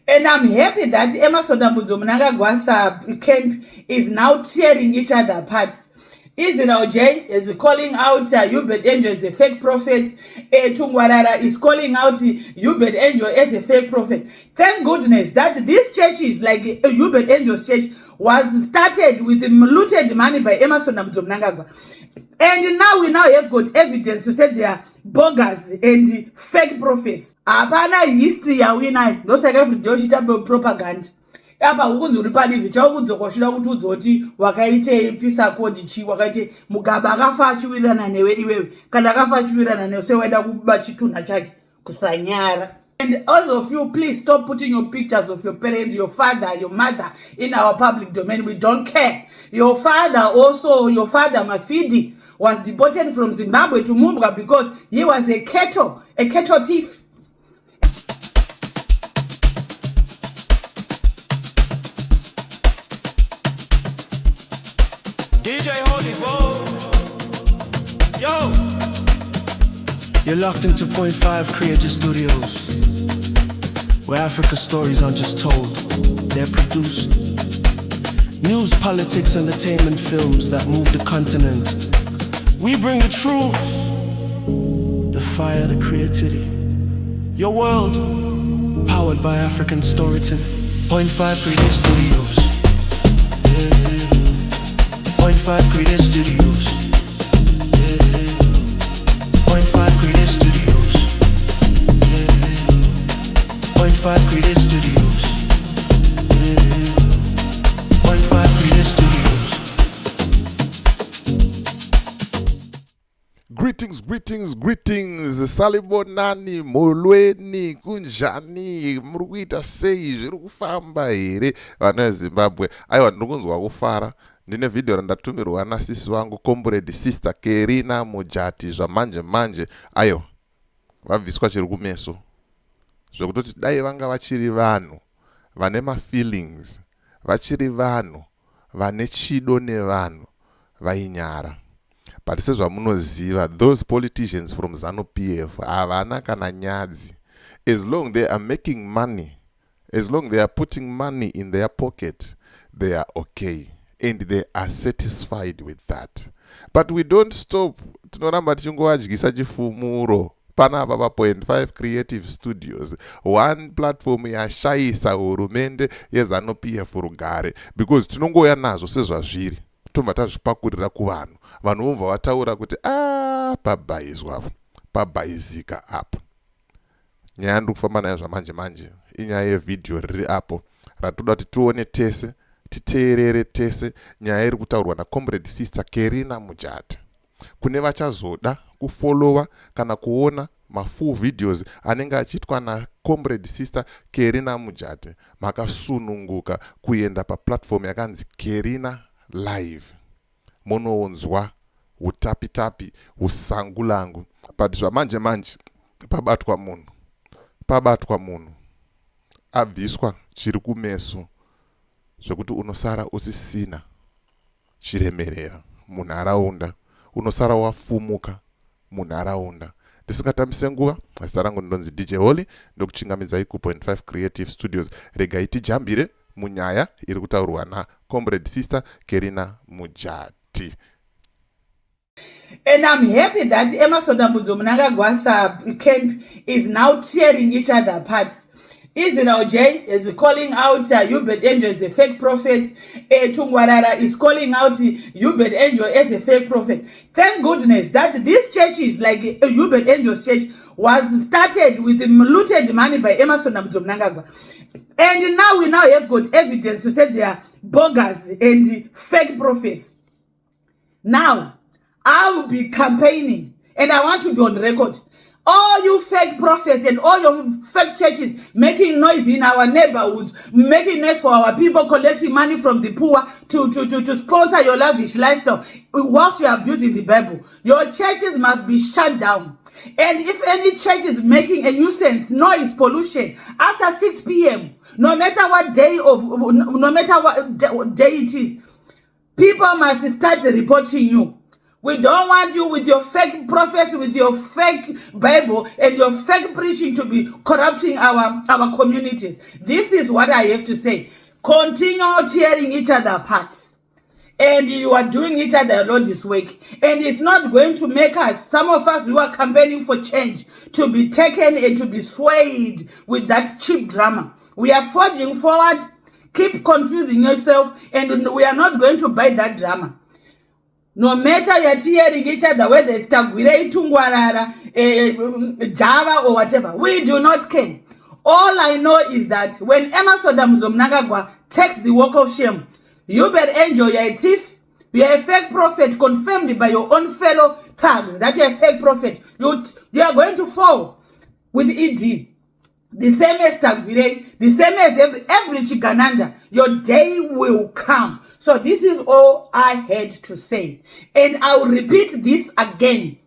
And I'm happy that Mnangagwa camp is now tearing each other apart. Israel J is calling out Hubert Angel as a fake prophet. Tungwarara is calling out Hubert Angel as a fake prophet. Thank goodness that these churches, like Hubert Angel's church, was started with looted money by Mnangagwa. And now we have got evidence to say they are bogus and fake prophets. Apana history ya wina no saka fujoshita propaganda. Apa ukunzuri padivi chaukuzokoshira kuti udzoti wakaite pisa kodi chi wakaite mugaba akafa achiwirirana newe iwewe kana akafa achiwirirana newe sewaida kuba chituna chake kusanyara. And all of you, please stop putting your pictures of your parents, your father, your mother in our public domain. We don't care. Your father Mafidi, was deported from Zimbabwe to Mnangagwa because he was a cattle thief. DJ Holy Boy. Yo! You're locked into Point 5 Creative Studios, where Africa's stories aren't just told, they're produced. News, politics, entertainment films that move the continent. We bring the truth, the fire, the creativity. Your world, powered by African storytelling. Point 5 Creative Studios. Point 5 Creative Studios. Point 5 Creative Studios. Point 5 Creative Studios. Point 5 Creative Studios. Greetings. Salibonani, molweni, kunjani, murikuita sei, zviri kufamba here, vana Zimbabwe. Aiwa, ndirikunzwa kufara. Ndine video randatumirwa nasisi wangu comrade sister Kerina Mujati zvamanje. Ayo, vabviswa Chirikumeso. Zvekutoti dai vanga vachiri vanhu vane feelings, vachiri vanhu vane chido nevanhu vainyara. But sezvamunoziva, those politicians from ZANU-PF havana kana nyadzi. As long they are making money, as long they are putting money in their pocket, they are okay. And they are satisfied with that. But we don't stop. Tinoramba tichingovadyisa chifumuro. Panapa pa Point 5 Creative Studios. One platform yashaisa hurumende yeZANU-PF rugare. Because tinongoya nazo sezvazviri. Tobva tazvipakurira kuvanhu. Vanhu vobva vataura kuti pabhaizwa, pabhaizika apo. Nyaya ndiri kufamba nayo zvamanje. Inyaya yevidhio riri apo. Ratoda kuti tione tese. Titeerere tese nyaya iri kutaurwa naComrade sister Kerina Mujati. Kune vachazoda kufollowa kana kuona mafull videos anenge achiitwa naComrade sister Kerina Mujati, makasununguka kuenda paplatform yakanzi Kerina Live. Munoonzwa utapitapi, usangulangu. But zvamanje pabatwa munhu. Abviswa Chirikumeso. Zvekuti unosara usisina chiremerera munharaunda, unosara wafumuka munharaunda. Ndisingatambise nguva, zita rangu ndinonzi DJ Holy, ndokuchingamidzai ku.5 Creative Studios. Regai tijambire munyaya iri kutaurwa naComrade sister Kerina Mujati. And I'm happy that Mnangagwa camp is now tearing each other apart. Israel J is calling out Hubert Angel as a fake prophet. Tungwarara is calling out Hubert Angel as a fake prophet. Thank goodness that these churches, like Hubert Angel's church, was started with looted money by Mnangagwa. And now we have got evidence to say they are bogus and fake prophets. Now, I will be campaigning and I want to be on record. All you fake prophets and all your fake churches making noise in our neighborhoods, making noise for our people, collecting money from the poor to sponsor your lavish lifestyle, whilst you are abusing the Bible. Your churches must be shut down. And if any church is making a nuisance, noise, pollution, after 6 p.m., no matter what day it is, people must start reporting you. We don't want you with your fake prophets, with your fake Bible, and your fake preaching to be corrupting our communities. This is what I have to say. Continue tearing each other apart. And you are doing each other a lot this week. And it's not going to make us, some of us who are campaigning for change, to be taken and to be swayed with that cheap drama. We are forging forward. Keep confusing yourself, and we are not going to buy that drama. No matter you're tearing each other, whether it's Tagwire, Tungwarara, Java, or whatever, we do not care. All I know is that when Mnangagwa takes the walk of shame, you better enjoy. You're a thief, you're a fake prophet, confirmed by your own fellow thugs that you're a fake prophet. You are going to fall with ED. The same as Tagwire, the same as every Chigananda. Your day will come. So this is all I had to say. And I will repeat this again.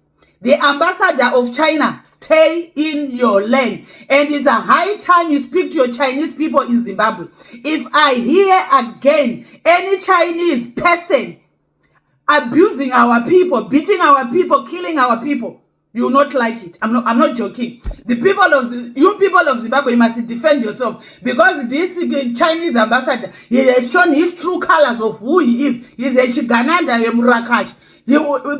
The ambassador of China, stay in your lane. And it's a high time you speak to your Chinese people in Zimbabwe. If I hear again any Chinese person abusing our people, beating our people, killing our people, you will not like it. I'm not joking. You people of Zimbabwe, you must defend yourself, because this Chinese ambassador, he has shown his true colors of who he is. He's a Chigananda, a Murakash.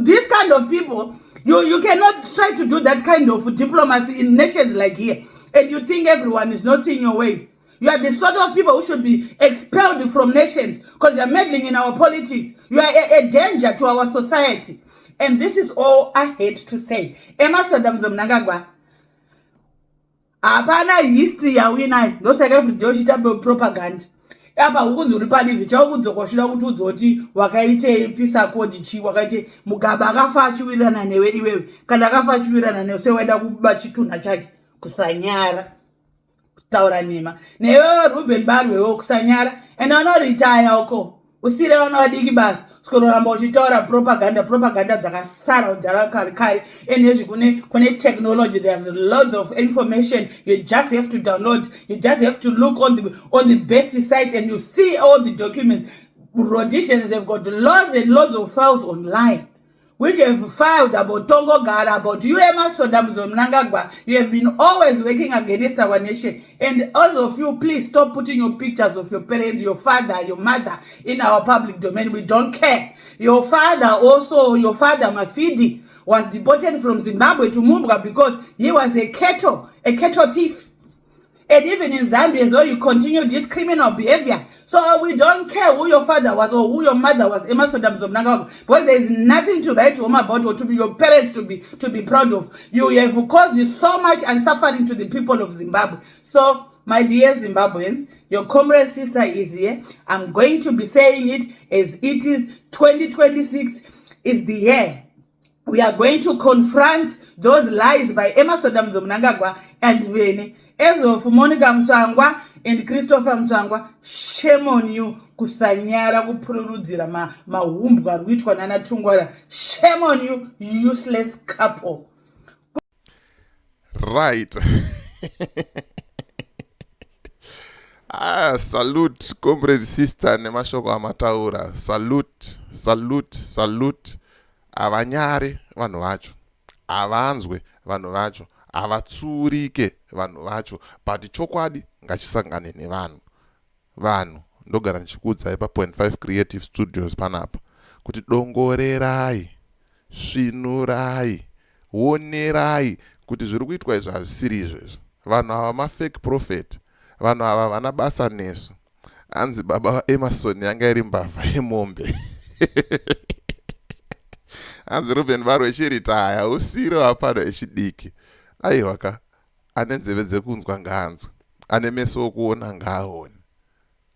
This kind of people, you cannot try to do that kind of diplomacy in nations like here, and you think everyone is not seeing your ways. You are the sort of people who should be expelled from nations because you are meddling in our politics. You are a danger to our society. And this is all I had to say. Mnangagwa, apana history ya wina ndosaka video chitabe propaganda. Apa ukunzuri pali vicha ukunzokoshira kuti udzoti wakaite peace accord chi wakaite Mugaba akafa achiwirana newe iwewe kana akafa achiwirana newe sewaida kuba chituna chake kusanyara kutaura nema newe Ruben Barwe kusanyara and retire uko usire vana vadiki basi sikororamba uchitaura propaganda dzakasara kudhara kare ende kune technology. There's lots of information. You just have to download. You just have to look on the best sites and you see all the documents. Rhodesians, they've got lots and lots of files online which have filed about Tongo Gara, about you, Mnangagwa. You have been always working against our nation. And all of you, please stop putting your pictures of your parents, your father, your mother in our public domain. We don't care. Your father, Mafidi, was deported from Zimbabwe to Mumba because he was a cattle thief. And even in Zambia as well, you continue this criminal behavior. So we don't care who your father was or who your mother was, Mnangagwa, because there is nothing to write home about or to be your parents to be proud of. You have caused so much and suffering to the people of Zimbabwe. So, my dear Zimbabweans, your comrade sister is here. I'm going to be saying it as it is. 2026 is the year. We are going to confront those lies by Mnangagwa and Vene. As of Monica Msangwa and Christopher Msangwa, shame on you, kusanyara kupururudzira mahumbwa rwitwa nana Tungwara. Shame on you, useless couple. Right. Salute, comrade sister nemashoko amataura. Salute. Avanyare vanhu vacho, avanzwe vanhu vacho, avatsurike vanhu vacho, but chokwadi ngachisangane nevanhu ndogara ndichikuudzai pa 0.5 creative studios panapa kuti dongorerai, svinurai, wonerai kuti zviri kuitwa izvo hazvisiri izvezvo. Vanhu ava mafake prophet, vanhu ava vana basa nesu. Anzi baba Emerson yanga iri mbavha yemombe. Anzi Ruben Barwe chiritaya usiro apano echidiki. Aiwaka ane nzeve dzekunzwa ngaanzwe, ane meso okuona ngaaone.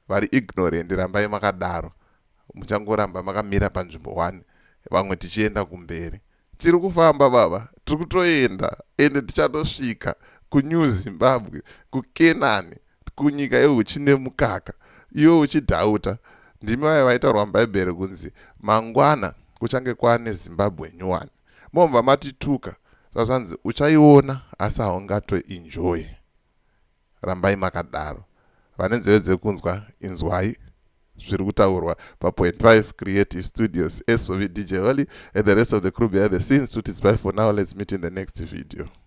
Vari ignorant rambai makadaro, muchangoramba makamira panzvimbo 1, vamwe tichienda kumberi. Tiri kufamba baba, tiri kutoenda ende tichatosvika kuNew Zimbabwe, kuKenani, kunyika yehuchi nemukaka. Iwo uchidhauta, ndimi vaya vaitaurwa muBhaibheri kunzi mangwana kuchange kwane Zimbabwe nyuwani. Momva matituka, zvanzi uchaiona asi haungato-enjoy. Rambai makadaro. Vane nzeve dzekunzwa inzwai, zviri kutaurwa pa.5 Creative Studios. As for me, DJ Holly, and the rest of the crew behind the scenes, it's bye for now. Let's meet in the next video.